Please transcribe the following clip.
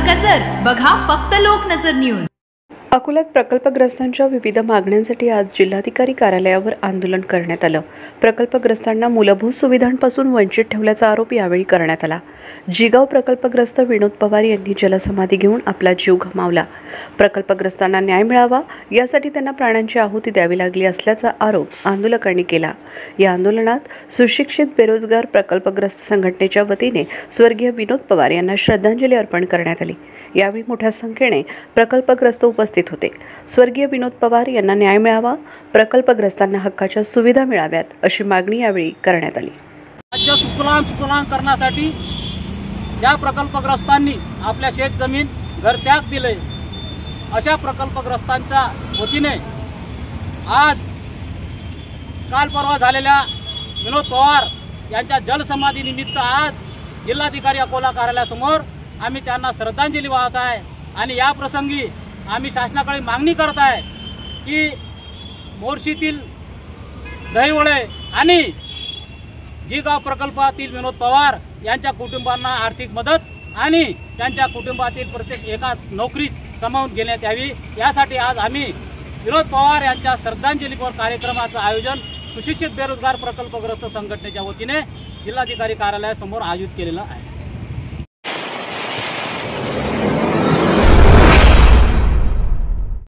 गजर बघा फक्त लोकनजर न्यूज। अकोल्यात प्रकल्पग्रस्तांच्या विविध मागण्यांसाठी आज जिल्हाधिकारी कार्यालयावर आंदोलन करण्यात आलं। प्रकल्पग्रस्तांना मूलभूत सुविधांपासून वंचित ठेवल्याचा आरोप यावेळी करण्यात आला। जिगाव प्रकल्पग्रस्त विनोद पवार यांनी जलसमाधी घेऊन आपला जीव गमावला। प्रकल्पग्रस्तांना न्याय मिळावा यासाठी त्यांना प्राणांची आहुती द्यावी लागली असल्याचा आरोप आंदोलकांनी केला। या आंदोलनात सुशिक्षित बेरोजगार प्रकल्पग्रस्त संघटनेच्या वतीने स्वर्गीय विनोद पवार यांना श्रद्धांजली अर्पण करण्यात आली। यावेळी मोठ्या संख्येने प्रकल्पग्रस्त उपस्थित होते। स्वर्गीय विनोद पवार यांना न्याय मिळावा, प्रकल्पग्रस्तांना हक्काच्या सुविधा मिळाव्यात अशी मागणी यावेळी करण्यात आली। राज्य सुफलाम करण्यासाठी या प्रकल्पग्रस्तांनी आपल्या शेत जमीन घरत्याग दिले। अशा प्रकल्पग्रस्तांच्या वतीने आज काल परवा झालेल्या विनोद पवार यांच्या जलसमाधी निमित्त आज जिल्हाधिकारी अकोला कार्यालयासमोर आम्ही त्यांना श्रद्धांजली वाहत आहे आणि या प्रसंगी आम्ही शासनाकडे मागणी करत आहे की मोर्शीतील दहिवळे आणि जिगाव प्रकल्पातील विनोद पवार यांच्या कुटुंबांना आर्थिक मदत आणि त्यांच्या कुटुंबातील प्रत्येक एकाच नोकरीत सामावून घेण्यात यावी। यासाठी आज आम्ही विनोद पवार यांच्या श्रद्धांजलीपर कार्यक्रमाचं आयोजन सुशिक्षित बेरोजगार प्रकल्पग्रस्त संघटनेच्या वतीने जिल्हाधिकारी कार्यालयासमोर आयोजित केलेलं आहे।